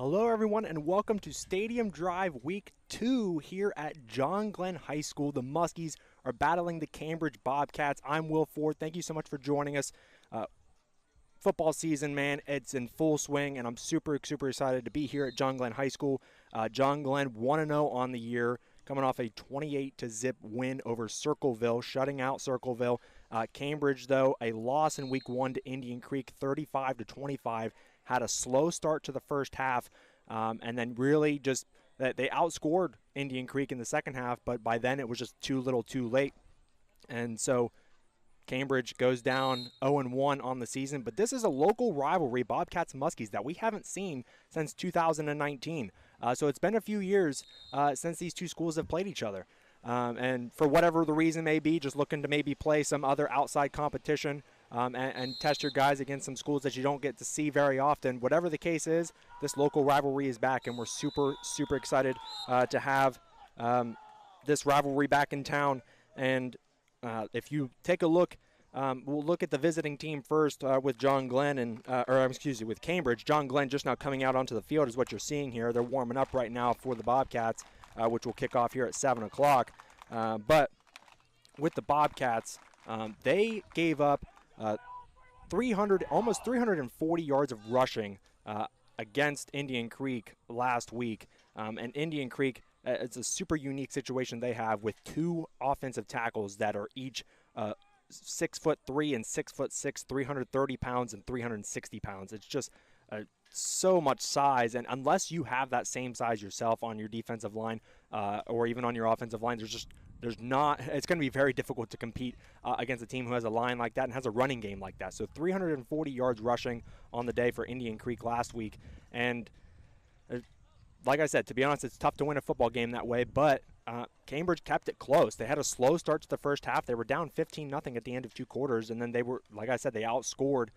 Hello, everyone, and welcome to Stadium Drive Week 2 here at John Glenn High School. The Muskies are battling the Cambridge Bobcats. I'm Will Ford. Thank you so much for joining us. Football season, man, it's in full swing, and I'm super excited to be here at John Glenn High School. John Glenn 1-0 on the year, coming off a 28-0 win over Circleville, shutting out Circleville. Cambridge, though, a loss in Week 1 to Indian Creek, 35-25. Had a slow start to the first half, and then really just they outscored Indian Creek in the second half, but by then it was just too little too late. And so Cambridge goes down 0-1 on the season, but this is a local rivalry, Bobcats Muskies, that we haven't seen since 2019. So it's been a few years since these two schools have played each other. And for whatever the reason may be, just looking to maybe play some other outside competition and test your guys against some schools that you don't get to see very often. Whatever the case is, this local rivalry is back, and we're super excited to have this rivalry back in town. And if you take a look, we'll look at the visiting team first with John Glenn with Cambridge. John Glenn just now coming out onto the field is what you're seeing here. They're warming up right now for the Bobcats, which will kick off here at 7 o'clock. But with the Bobcats, they gave up almost 340 yards of rushing against Indian Creek last week. And Indian Creek, it's a super unique situation they have with two offensive tackles that are each 6'3" and 6'6", 330 pounds and 360 pounds. It's just so much size, and unless you have that same size yourself on your defensive line or even on your offensive line, it's going to be very difficult to compete against a team who has a line like that and has a running game like that. So 340 yards rushing on the day for Indian Creek last week. And like I said, to be honest, it's tough to win a football game that way, but Cambridge kept it close. They had a slow start to the first half. They were down 15-0 at the end of two quarters, and then they were, like I said, they outscored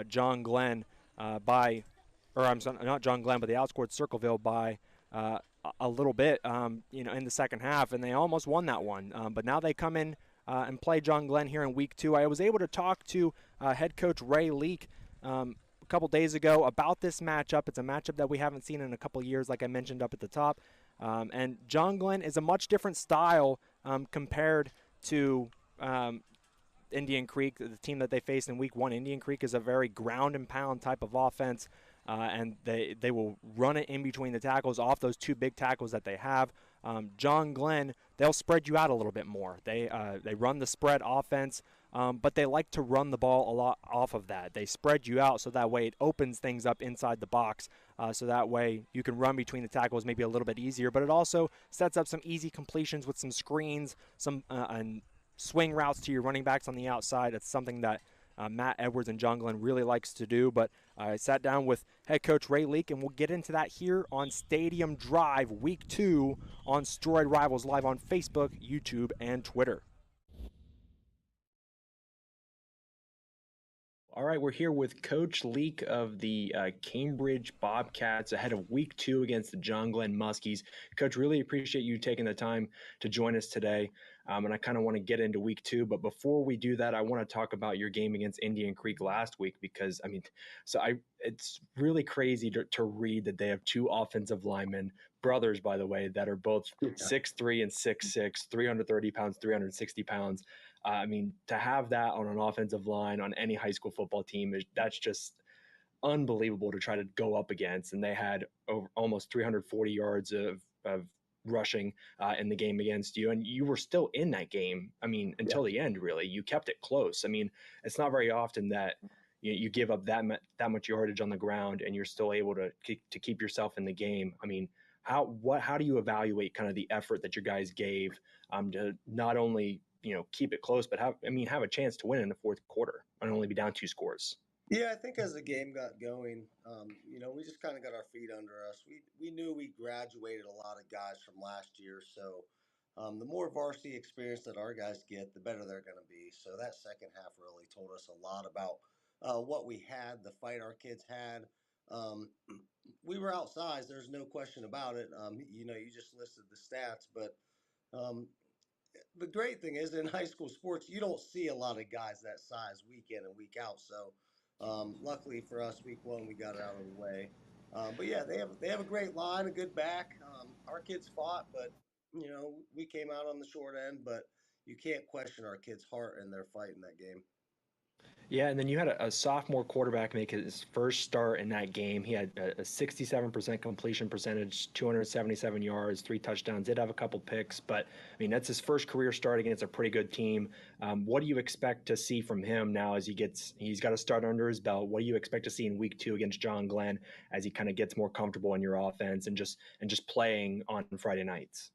John Glenn not John Glenn, but they outscored Circleville by a little bit, in the second half, and they almost won that one. But now they come in and play John Glenn here in Week 2. I was able to talk to head coach Ray Leak a couple days ago about this matchup. It's a matchup that we haven't seen in a couple years, like I mentioned up at the top. And John Glenn is a much different style compared to Indian Creek, the team that they faced in Week 1. Indian Creek is a very ground and pound type of offense, and they will run it in between the tackles off those two big tackles that they have. John Glenn, they'll spread you out a little bit more. They run the spread offense, but they like to run the ball a lot off of that. They spread you out so that way it opens things up inside the box, so that way you can run between the tackles maybe a little bit easier, but it also sets up some easy completions with some screens, and swing routes to your running backs on the outside. It's something that Matt Edwards and John Glenn really likes to do. But I sat down with head coach Ray Leak, and we'll get into that here on Stadium Drive Week 2 on Steroid Rivals live on Facebook, YouTube, and Twitter. All right, we're here with Coach Leak of the Cambridge Bobcats ahead of Week 2 against the John Glenn Muskies. Coach, really appreciate you taking the time to join us today, and I kind of want to get into Week 2. But before we do that, I want to talk about your game against Indian Creek last week because, it's really crazy to read that they have two offensive linemen, brothers, by the way, that are both 6'3" and 6'6", 330 pounds, 360 pounds. To have that on an offensive line on any high school football team, that's just unbelievable to try to go up against. And they had almost 340 yards of rushing in the game against you. And you were still in that game, until the end, really. You kept it close. It's not very often that you give up that much yardage on the ground and you're still able to keep yourself in the game. How do you evaluate kind of the effort that your guys gave to not only keep it close, but have a chance to win in the fourth quarter and only be down 2 scores? Yeah, I think as the game got going, we just kind of got our feet under us. We knew we graduated a lot of guys from last year, so the more varsity experience that our guys get, the better they're going to be. So that second half really told us a lot about what we had, the fight our kids had. We were outsized. There's no question about it. You just listed the stats, but the great thing is in high school sports, you don't see a lot of guys that size week in and week out. So luckily for us, week 1, we got it out of the way. But yeah, they have a great line, a good back. Our kids fought, but we came out on the short end. But you can't question our kids' heart and their fight in that game. Yeah, and then you had a sophomore quarterback make his first start in that game. He had a 67% completion percentage, 277 yards, 3 touchdowns. Did have a couple picks, but I mean that's his first career start against a pretty good team. What do you expect to see from him now as he's got a start under his belt? What do you expect to see in week 2 against John Glenn as he kind of gets more comfortable in your offense and just playing on Friday nights?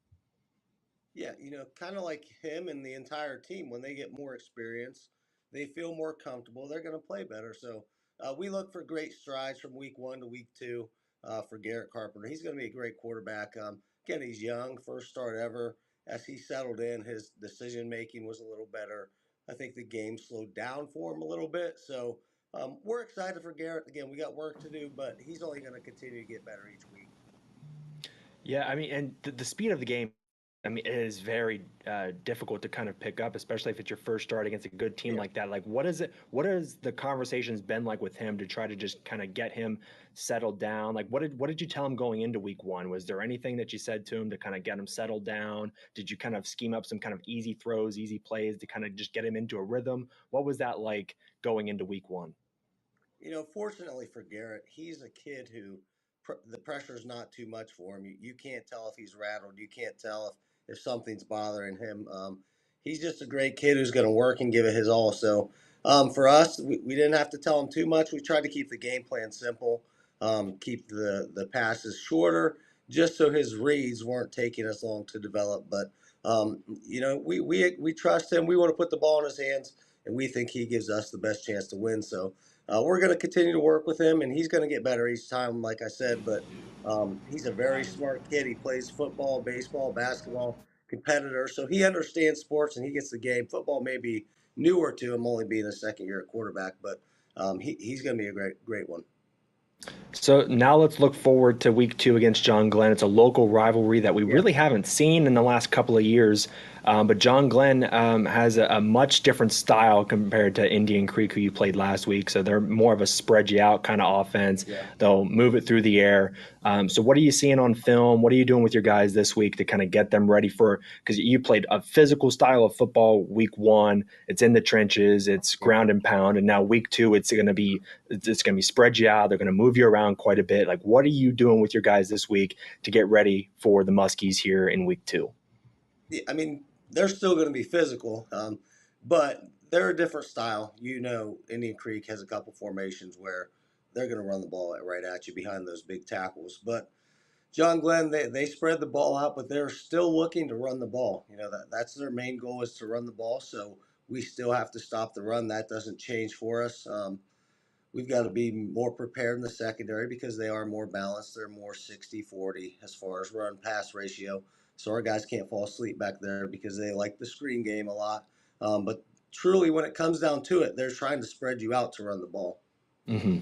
Yeah, kind of like him and the entire team. When they get more experience, they feel more comfortable. They're going to play better. So we look for great strides from week 1 to week 2 for Garrett Carpenter. He's going to be a great quarterback. Again, he's young, first start ever. As he settled in, his decision making was a little better. I think the game slowed down for him a little bit. So we're excited for Garrett. Again, we got work to do, but he's only going to continue to get better each week. Yeah, I mean, and the speed of the game, I mean, it is very difficult to kind of pick up, especially if it's your first start against a good team Yeah. like that. Like, what is it? What has the conversations been like with him to try to just kind of get him settled down? Like, what did you tell him going into week 1? Was there anything that you said to him to kind of get him settled down? Did you kind of scheme up some kind of easy throws, easy plays to kind of just get him into a rhythm? What was that like going into week 1? Fortunately for Garrett, he's a kid who the pressure's not too much for him. You can't tell if he's rattled. You can't tell if something's bothering him. He's just a great kid who's going to work and give it his all. So for us, we didn't have to tell him too much. We tried to keep the game plan simple, keep the passes shorter, just so his reads weren't taking as long to develop. But we trust him. We want to put the ball in his hands, and we think he gives us the best chance to win. So we're going to continue to work with him, and he's going to get better each time, like I said. But he's a very smart kid. He plays football, baseball, basketball, competitor, so he understands sports and he gets the game. Football may be newer to him, only being a second year quarterback, but he's going to be a great one. So now let's look forward to week 2 against John Glenn. It's a local rivalry that we Yeah. really haven't seen in the last couple of years. But John Glenn has a much different style compared to Indian Creek, who you played last week. So they're more of a spread you out kind of offense. Yeah. They'll move it through the air. So what are you seeing on film? What are you doing with your guys this week to kind of get them ready for? Because you played a physical style of football week 1. It's in the trenches. It's Yeah. ground and pound. And now week 2, it's going to be spread you out. They're going to move you around quite a bit. Like, what are you doing with your guys this week to get ready for the Muskies here in week 2? Yeah, I mean, they're still going to be physical, but they're a different style. Indian Creek has a couple formations where they're going to run the ball right at you behind those big tackles. But John Glenn, they spread the ball out, but they're still looking to run the ball. That's their main goal is to run the ball. So we still have to stop the run. That doesn't change for us. We've got to be more prepared in the secondary because they are more balanced. They're more 60-40 as far as run pass ratio. So our guys can't fall asleep back there because they like the screen game a lot. But truly, when it comes down to it, they're trying to spread you out to run the ball. Mm-hmm.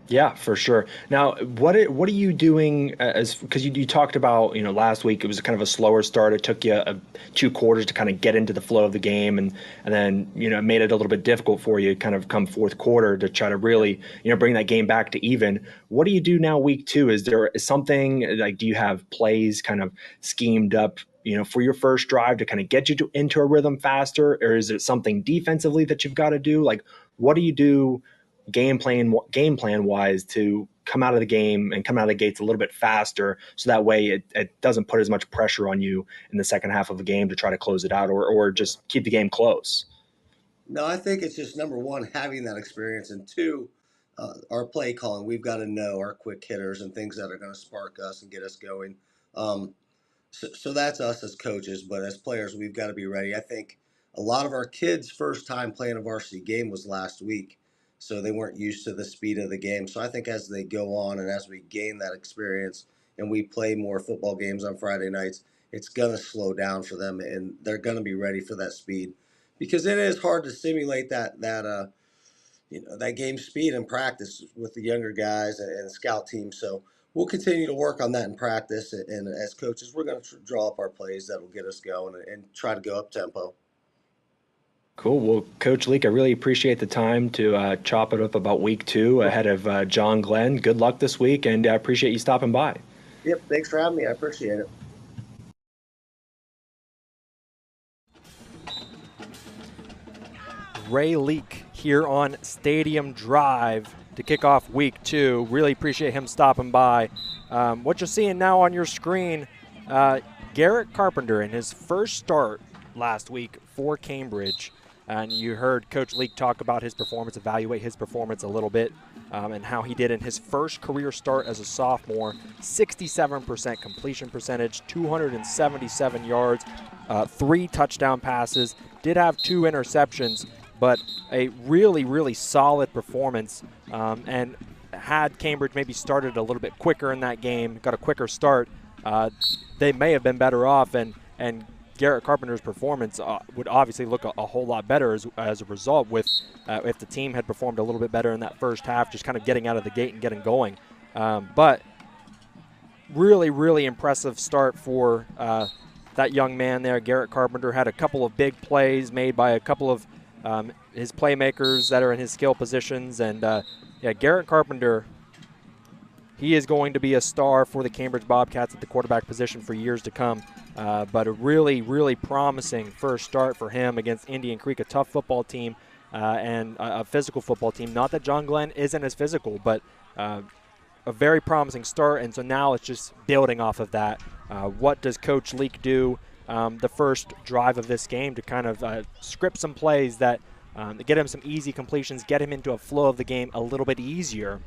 Yeah, for sure. Now, what are you doing as because you talked about last week it was kind of a slower start. It took you 2 quarters to kind of get into the flow of the game, and then it made it a little bit difficult for you kind of come fourth quarter to try to Yeah. really bring that game back to even. What do you do now week 2? Is there something like do you have plays kind of schemed up? For your first drive to kind of get you into a rhythm faster, or is it something defensively that you've got to do? Like, what do you do game plan wise to come out of the game and come out of the gates a little bit faster so that way it doesn't put as much pressure on you in the second half of the game to try to close it out or Yeah. just keep the game close? No, I think it's just number one, having that experience, and two, our play calling. We've got to know our quick hitters and things that are going to spark us and get us going. Um, so that's us as coaches, but as players, we've got to be ready. I think a lot of our kids' first time playing a varsity game was last week, so they weren't used to the speed of the game. So I think as they go on and as we gain that experience and we play more football games on Friday nights, it's going to slow down for them and they're going to be ready for that speed because it is hard to simulate that game speed in practice with the younger guys and scout team. So we'll continue to work on that in practice. And as coaches, we're going to draw up our plays that'll get us going and try to go up tempo. Cool. Well, Coach Leak, I really appreciate the time to chop it up about week 2 ahead of John Glenn. Good luck this week, and I appreciate you stopping by. Yep, thanks for having me. I appreciate it. Ray Leak here on Stadium Drive to kick off week 2. Really appreciate him stopping by. What you're seeing now on your screen, Garrett Carpenter in his first start last week for Cambridge. And you heard Coach Leak talk about his performance, evaluate his performance a little bit, and how he did in his first career start as a sophomore. 67% completion percentage, 277 yards, 3 touchdown passes, did have 2 interceptions, but a really, really solid performance. And had Cambridge maybe started a little bit quicker in that game, got a quicker start, they may have been better off. And Garrett Carpenter's performance would obviously look a whole lot better as a result with if the team had performed a little bit better in that first half, just kind of getting out of the gate and getting going. But really, really impressive start for that young man there. Garrett Carpenter had a couple of big plays made by a couple of his playmakers that are in his skill positions. And, Garrett Carpenter, he is going to be a star for the Cambridge Bobcats at the quarterback position for years to come. But a really, really promising first start for him against Indian Creek, a tough football team and a physical football team. Not that John Glenn isn't as physical, but a very promising start. And so now it's just building off of that. What does Coach Leak do the first drive of this game to kind of script some plays that get him some easy completions, get him into a flow of the game a little bit easier?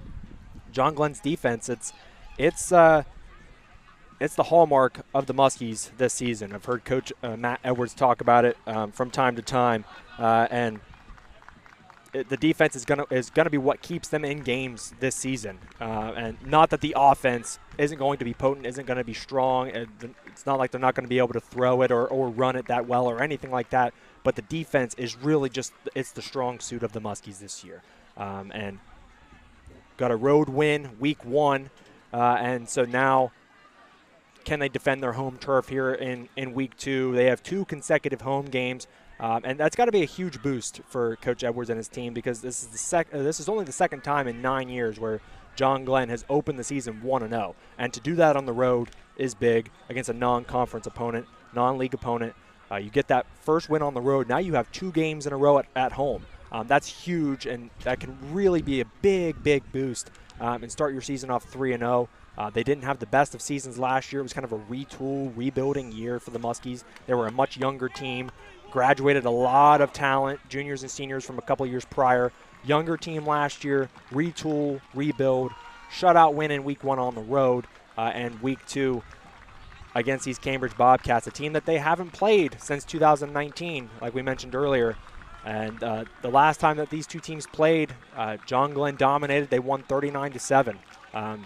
John Glenn's defense, it's the hallmark of the Muskies this season. I've heard Coach Matt Edwards talk about it from time to time, and the defense is gonna be what keeps them in games this season. And not that the offense isn't going to be potent, isn't going to be strong. It's not like they're not going to be able to throw it or run it that well or anything like that. But the defense is really it's the strong suit of the Muskies this year, and got a road win week 1, and so now can they defend their home turf here in week 2? They have 2 consecutive home games, and that's got to be a huge boost for Coach Edwards and his team, because this is only the second time in 9 years where John Glenn has opened the season 1-0, and to do that on the road is big against a non-conference opponent, non-league opponent. You get that first win on the road. Now you have 2 games in a row at home. That's huge, and that can really be a big, big boost and start your season off 3-0. They didn't have the best of seasons last year. It was kind of a retool, rebuilding year for the Muskies. They were a much younger team, graduated a lot of talent, juniors and seniors from a couple years prior. Younger team last year, retool, rebuild, shutout win in week 1 on the road, and week 2 against these Cambridge Bobcats, a team that they haven't played since 2019, like we mentioned earlier. And the last time that these 2 teams played, John Glenn dominated. They won 39-7.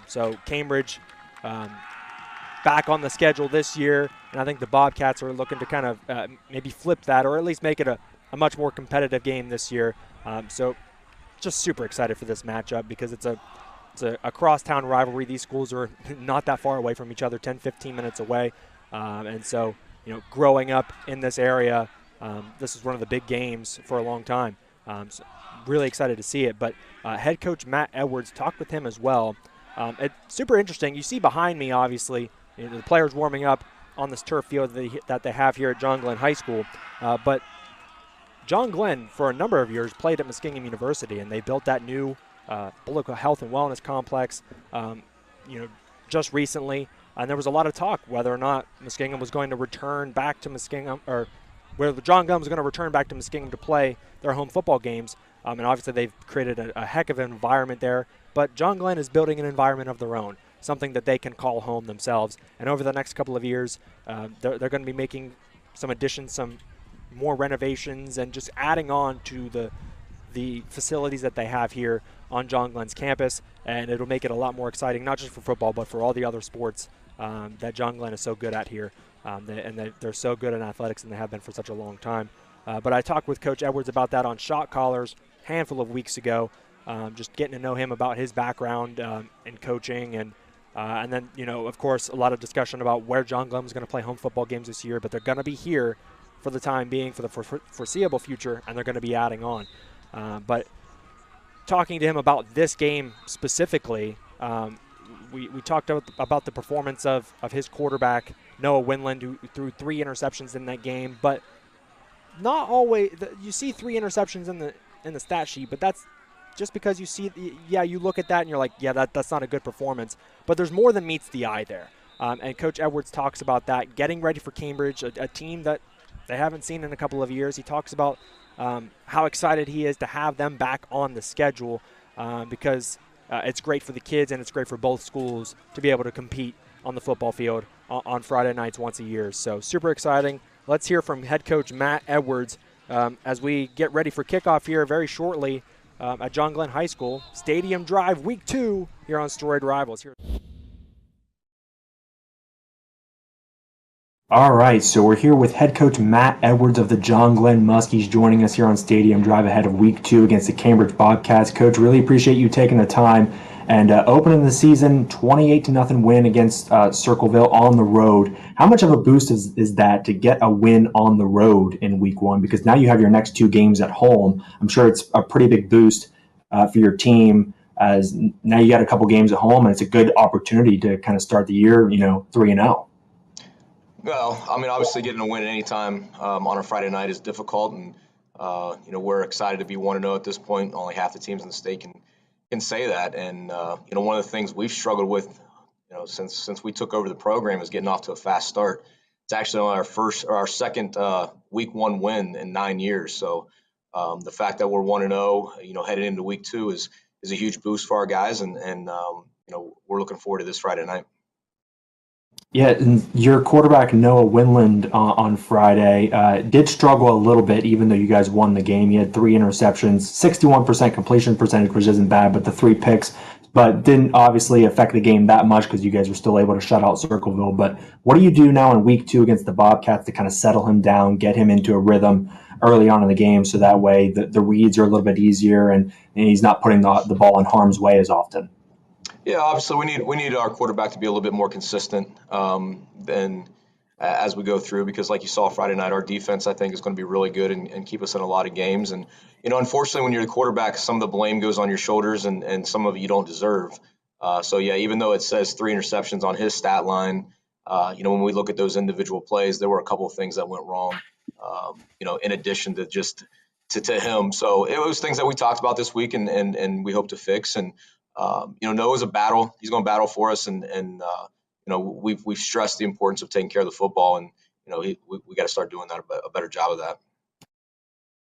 So Cambridge back on the schedule this year, and I think the Bobcats are looking to kind of maybe flip that, or at least make it a much more competitive game this year. So just super excited for this matchup, because it's a crosstown rivalry. These schools are not that far away from each other, 10-15 minutes away. And so, growing up in this area, this is one of the big games for a long time. So really excited to see it. But head coach Matt Edwards, talked with him as well. It's super interesting. You see behind me, obviously, the players warming up on this turf field that they have here at John Glenn High School. But John Glenn, for a number of years, played at Muskingum University, and they built that new Bullock Health and Wellness Complex, just recently. And there was a lot of talk whether or not Muskingum was going to return back to Muskingum, or whether John Glenn was going to return back to Muskingum to play their home football games. And obviously they've created a heck of an environment there. But John Glenn is building an environment of their own, something that they can call home themselves. And over the next couple of years, they're going to be making some additions, some more renovations, and just adding on to the facilities that they have here on John Glenn's campus. And it'll make it a lot more exciting, not just for football, but for all the other sports that John Glenn is so good at here. They're so good in athletics, and they have been for such a long time. But I talked with Coach Edwards about that on Shot Callers a handful of weeks ago, just getting to know him about his background in coaching. And then, of course, a lot of discussion about where John Glenn is going to play home football games this year. But they're going to be here for the time being, for the foreseeable future, and they're going to be adding on. But talking to him about this game specifically, we talked about the performance of his quarterback, Noah Winland, who threw 3 interceptions in that game. But not always – you see 3 interceptions in the stat sheet, but that's just because you see – you look at that and you're like, yeah, that's not a good performance. But there's more than meets the eye there. And Coach Edwards talks about that, getting ready for Cambridge, a team that they haven't seen in a couple of years. He talks about how excited he is to have them back on the schedule because it's great for the kids and it's great for both schools to be able to compete on the football field on Friday nights once a year. So super exciting. Let's hear from head coach Matt Edwards as we get ready for kickoff here very shortly at John Glenn High School. Stadium Drive Week 2 here on Steroid Rivals. All right, so we're here with head coach Matt Edwards of the John Glenn Muskies joining us here on Stadium Drive ahead of Week 2 against the Cambridge Bobcats. Coach, really appreciate you taking the time and opening the season 28-0 win against Circleville on the road. How much of a boost is that to get a win on the road in Week 1? Because now you have your next 2 games at home. I'm sure it's a pretty big boost for your team as now you got a couple games at home and it's a good opportunity to kind of start the year, 3-0. Well, I mean, obviously getting a win at any time on a Friday night is difficult, and we're excited to be 1-0 at this point. Only half the teams in the state can say that, and one of the things we've struggled with, since we took over the program is getting off to a fast start. It's actually on our second Week 1 win in 9 years. So the fact that we're 1-0, headed into Week 2 is a huge boost for our guys, and we're looking forward to this Friday night. Yeah, and your quarterback, Noah Winland, on Friday did struggle a little bit, even though you guys won the game. He had 3 interceptions, 61% completion percentage, which isn't bad, but the 3 picks, but didn't obviously affect the game that much because you guys were still able to shut out Circleville. But what do you do now in Week 2 against the Bobcats to kind of settle him down, get him into a rhythm early on in the game so that way the reads are a little bit easier and he's not putting the ball in harm's way as often? Yeah, obviously we need our quarterback to be a little bit more consistent than as we go through, because like you saw Friday night, our defense I think is going to be really good and keep us in a lot of games. And unfortunately, when you're the quarterback, some of the blame goes on your shoulders, and some of it you don't deserve. So yeah, even though it says 3 interceptions on his stat line, when we look at those individual plays, there were a couple of things that went wrong. In addition to just to him, so it was things that we talked about this week and we hope to fix. And Noah's a battle. He's going to battle for us, and we've stressed the importance of taking care of the football, and we got to start doing a better job of that.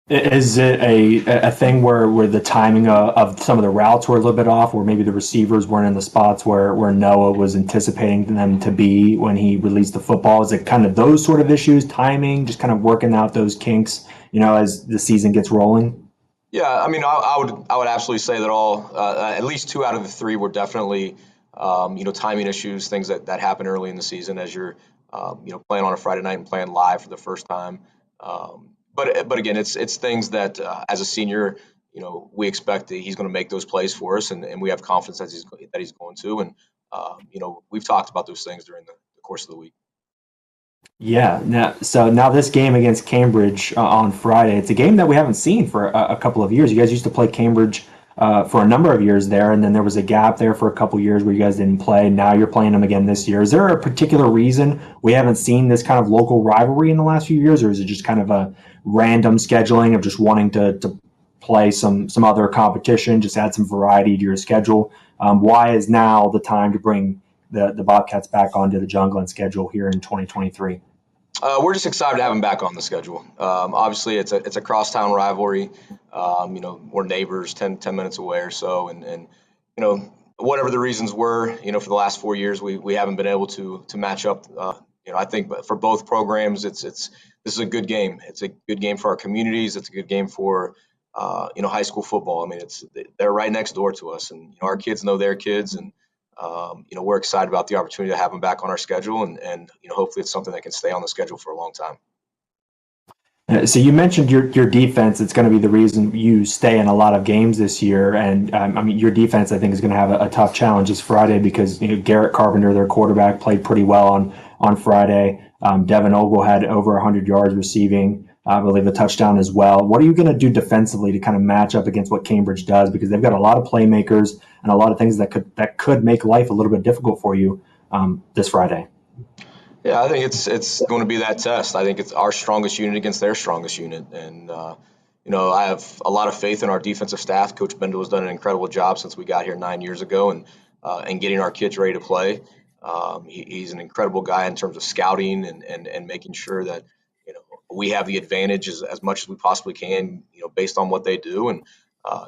Is it a thing where the timing of some of the routes were a little bit off, or maybe the receivers weren't in the spots where Noah was anticipating them to be when he released the football? Is it kind of those sort of issues, timing, just kind of working out those kinks, as the season gets rolling? Yeah, I mean, I would absolutely say that at least 2 out of the 3 were definitely, timing issues, things that happen early in the season as you're, playing on a Friday night and playing live for the first time. But again, it's things that as a senior, we expect that he's going to make those plays for us, and we have confidence that he's going to. And we've talked about those things during the course of the week. Yeah. Now this game against Cambridge on Friday, it's a game that we haven't seen for a couple of years. You guys used to play Cambridge for a number of years there, and then there was a gap there for a couple of years where you guys didn't play. Now you're playing them again this year. Is there a particular reason we haven't seen this kind of local rivalry in the last few years, or is it just kind of a random scheduling of just wanting to play some other competition, just add some variety to your schedule? Why is now the time to bring the Bobcats back onto the John Glenn schedule here in 2023? We're just excited to have them back on the schedule. Obviously, it's a crosstown rivalry. We're neighbors, 10 minutes away or so, and whatever the reasons were, for the last 4 years, we haven't been able to match up. I think for both programs, this is a good game. It's a good game for our communities. It's a good game for high school football. I mean, they're right next door to us, and our kids know their kids, and we're excited about the opportunity to have them back on our schedule, and hopefully it's something that can stay on the schedule for a long time. So you mentioned your defense. It's going to be the reason you stay in a lot of games this year. And your defense, I think, is going to have a tough challenge this Friday because Garrett Carpenter, their quarterback, played pretty well on Friday. Devin Ogle had over 100 yards receiving, I believe a touchdown as well. What are you going to do defensively to kind of match up against what Cambridge does? Because they've got a lot of playmakers and a lot of things that could make life a little bit difficult for you this Friday. Yeah, I think it's going to be that test. I think it's our strongest unit against their strongest unit, and I have a lot of faith in our defensive staff. Coach Bendel has done an incredible job since we got here 9 years ago, and getting our kids ready to play. He's an incredible guy in terms of scouting and making sure that we have the advantage as much as we possibly can, based on what they do. And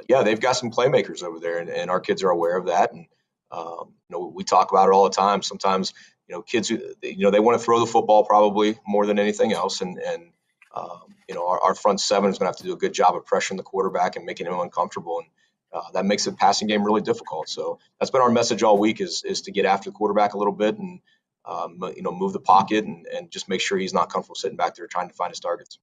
they've got some playmakers over there, and our kids are aware of that. And we talk about it all the time. Sometimes kids, they want to throw the football probably more than anything else. And our front seven is going to have to do a good job of pressuring the quarterback and making him uncomfortable. And that makes the passing game really difficult. So that's been our message all week is to get after the quarterback a little bit and, move the pocket and just make sure he's not comfortable sitting back there trying to find his targets.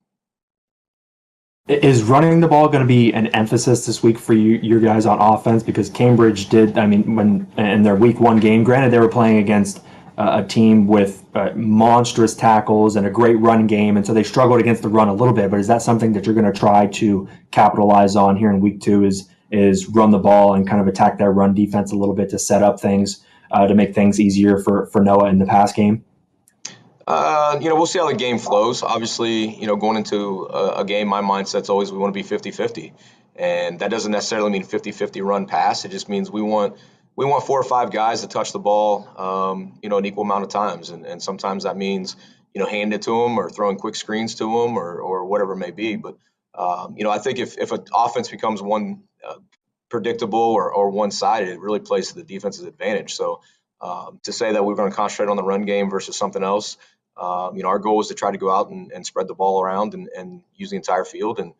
Is running the ball going to be an emphasis this week for you guys on offense? Because Cambridge did, when in their week 1 game, granted they were playing against a team with monstrous tackles and a great run game, and so they struggled against the run a little bit. But is that something that you're going to try to capitalize on here in week 2? Is run the ball and kind of attack their run defense a little bit to set up things to make things easier for Noah in the pass game? We'll see how the game flows. Obviously, going into a game, my mindset's always we want to be 50-50. And that doesn't necessarily mean 50-50 run pass. It just means we want 4 or 5 guys to touch the ball, an equal amount of times. And sometimes that means, hand it to them or throwing quick screens to them or whatever it may be. But, I think if an offense becomes one predictable or one-sided, it really plays to the defense's advantage. So to say that we're going to concentrate on the run game versus something else, our goal is to try to go out and spread the ball around and use the entire field and,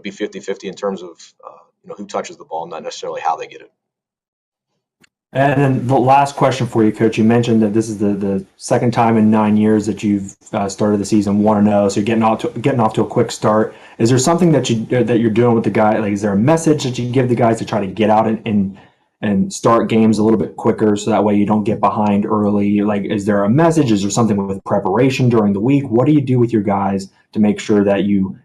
be 50-50 in terms of, who touches the ball, not necessarily how they get it. And then the last question for you, Coach. You mentioned that this is the second time in 9 years that you've started the season 1-0, so you're getting off to a quick start. Is there something that you're doing with the guy? Like, is there a message that you give the guys to try to get out and start games a little bit quicker, so that way you don't get behind early? Like, is there a message? Is there something with preparation during the week? What do you do with your guys to make sure that you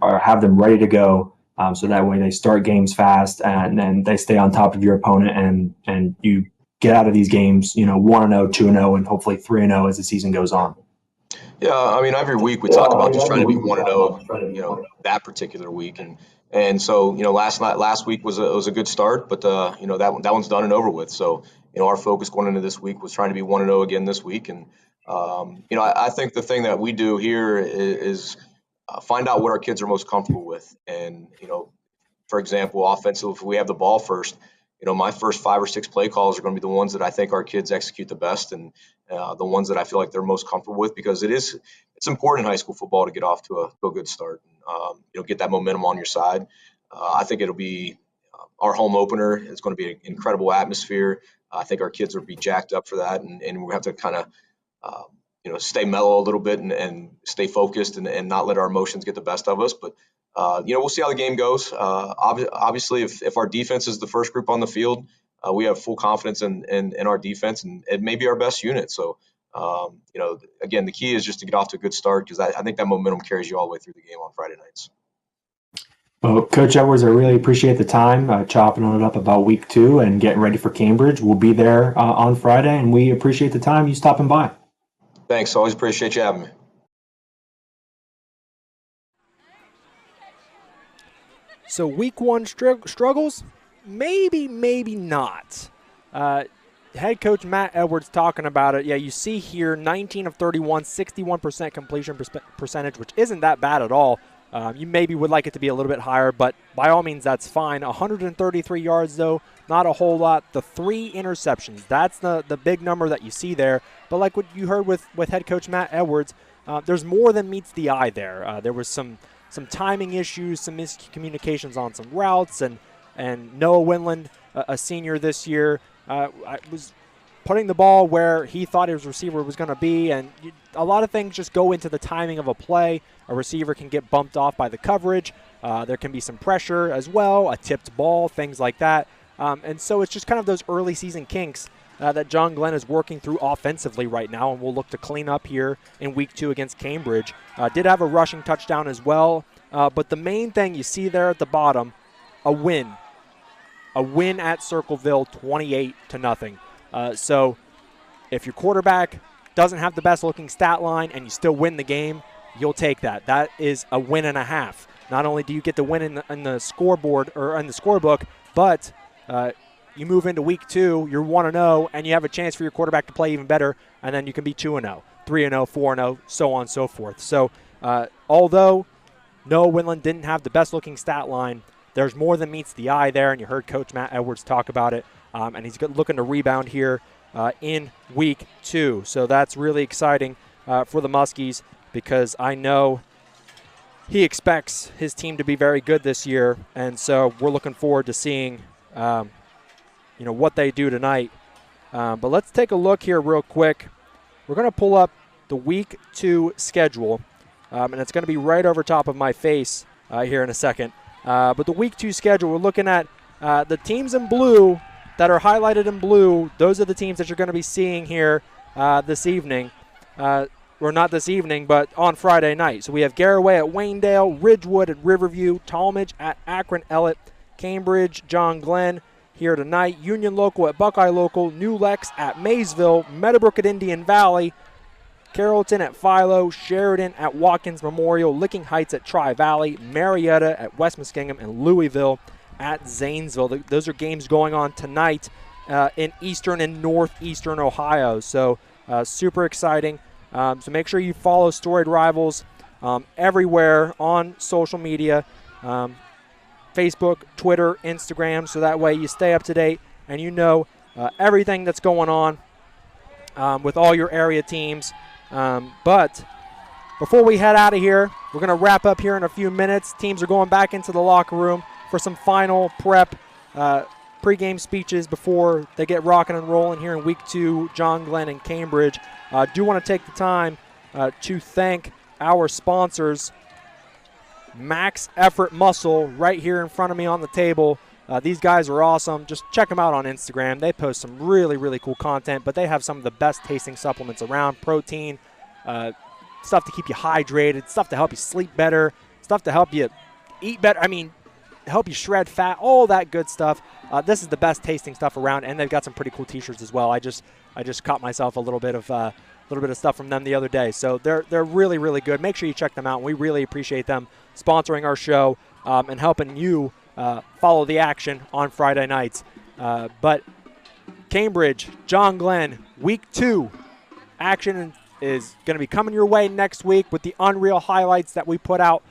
have them ready to go? So that way they start games fast and then they stay on top of your opponent and you get out of these games, 1-0, 2-0, and hopefully 3-0 as the season goes on. Yeah, every week we talk about just trying to be 1-0, that particular week. And so, last week was a good start, but, that one's done and over with. So, our focus going into this week was trying to be 1-0 again this week. And, I think the thing that we do here is find out what our kids are most comfortable with. And, for example, offensive, if we have the ball first, my first 5 or 6 play calls are going to be the ones that I think our kids execute the best and the ones that I feel like they're most comfortable with, because it's important in high school football to get off to a good start and, get that momentum on your side. I think it'll be our home opener. It's going to be an incredible atmosphere. I think our kids will be jacked up for that, and we have to kind of stay mellow a little bit and stay focused and not let our emotions get the best of us. But, we'll see how the game goes. Obviously, if our defense is the first group on the field, we have full confidence in our defense, and it may be our best unit. So, again, the key is just to get off to a good start, because I think that momentum carries you all the way through the game on Friday nights. Well, Coach Edwards, I really appreciate the time chopping on it up about week 2 and getting ready for Cambridge. We'll be there on Friday, and we appreciate the time you stopping by. Thanks. Always appreciate you having me. So week 1 struggles? Maybe not. Head coach Matt Edwards talking about it. Yeah, you see here 19 of 31, 61% completion percentage, which isn't that bad at all. You maybe would like it to be a little bit higher, but by all means, that's fine. 133 yards, though, not a whole lot. The 3 interceptions, that's the big number that you see there. But like what you heard with head coach Matt Edwards, there's more than meets the eye there. There was some timing issues, some miscommunications on some routes, and Noah Winland, a senior this year, was putting the ball where he thought his receiver was going to be, and a lot of things just go into the timing of a play. A receiver can get bumped off by the coverage. There can be some pressure as well, a tipped ball, things like that. And so it's just kind of those early season kinks that John Glenn is working through offensively right now, and will look to clean up here in week 2 against Cambridge. Did have a rushing touchdown as well, but the main thing you see there at the bottom, a win. A win at Circleville, 28-0. So if your quarterback doesn't have the best looking stat line and you still win the game, you'll take that. That is a win and a half. Not only do you get the win in the scoreboard or in the scorebook, but you move into week 2, you're 1-0, and you have a chance for your quarterback to play even better, and then you can be 2-0, 3-0, 4-0, so on and so forth. So although Noah Winland didn't have the best looking stat line, there's more than meets the eye there, and you heard Coach Matt Edwards talk about it, and he's looking to rebound here in week 2. So that's really exciting for the Muskies, because I know he expects his team to be very good this year, and so we're looking forward to seeing what they do tonight. But let's take a look here real quick. We're going to pull up the week 2 schedule, and it's going to be right over top of my face here in a second. But the week 2 schedule, we're looking at the teams in blue that are highlighted in blue. Those are the teams that you're going to be seeing here this evening. Or not this evening, but on Friday night. So we have Garraway at Waynedale, Ridgewood at Riverview, Talmadge at Akron Ellet, Cambridge, John Glenn here tonight, Union Local at Buckeye Local, New Lex at Maysville, Meadowbrook at Indian Valley, Carrollton at Philo, Sheridan at Watkins Memorial, Licking Heights at Tri-Valley, Marietta at West Muskingum, and Louisville at Zanesville. Those are games going on tonight in eastern and northeastern Ohio. So super exciting. So make sure you follow Storied Rivals everywhere on social media, Facebook, Twitter, Instagram, so that way you stay up to date and you know everything that's going on with all your area teams. But before we head out of here, we're going to wrap up here in a few minutes. Teams are going back into the locker room for some final prep pregame speeches before they get rocking and rolling here in week 2, John Glenn and Cambridge. Do want to take the time to thank our sponsors, Max Effort Muscle, right here in front of me on the table. These guys are awesome. Just check them out on Instagram. They post some really, really cool content, but they have some of the best tasting supplements around. Protein, stuff to keep you hydrated, stuff to help you sleep better, stuff to help you eat better. I mean, help you shred fat, all that good stuff. This is the best tasting stuff around, and they've got some pretty cool T-shirts as well. I just caught myself a little bit of stuff from them the other day. So they're really, really good. Make sure you check them out. We really appreciate them sponsoring our show and helping you follow the action on Friday nights. But Cambridge, John Glenn, week 2 action is going to be coming your way next week with the Unreal highlights that we put out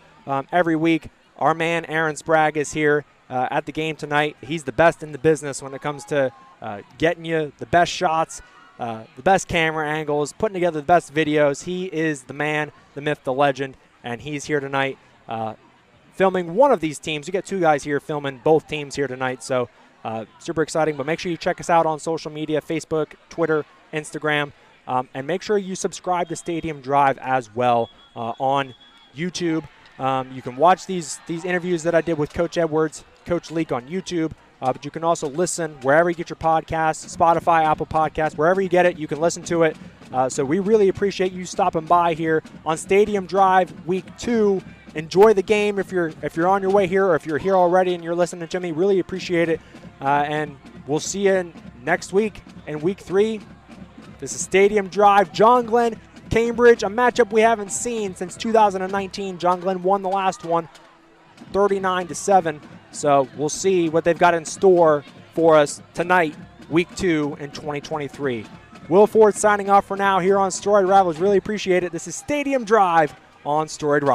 every week. Our man Aaron Sprague is here at the game tonight. He's the best in the business when it comes to getting you the best shots, the best camera angles, putting together the best videos. He is the man, the myth, the legend, and he's here tonight filming one of these teams. You get 2 guys here filming both teams here tonight, so super exciting. But make sure you check us out on social media, Facebook, Twitter, Instagram, and make sure you subscribe to Stadium Drive as well on YouTube. You can watch these interviews that I did with Coach Edwards, Coach Leak on YouTube, but you can also listen wherever you get your podcasts, Spotify, Apple Podcasts, wherever you get it, you can listen to it. So we really appreciate you stopping by here on Stadium Drive Week 2. Enjoy the game if you're on your way here, or if you're here already and you're listening to me. Really appreciate it, and we'll see you next week in Week 3. This is Stadium Drive, John Glenn, Cambridge, a matchup we haven't seen since 2019. John Glenn won the last one, 39-7. So we'll see what they've got in store for us tonight, Week 2 in 2023. Will Ford signing off for now here on Storied Rivals. Really appreciate it. This is Stadium Drive on Storied Rivals.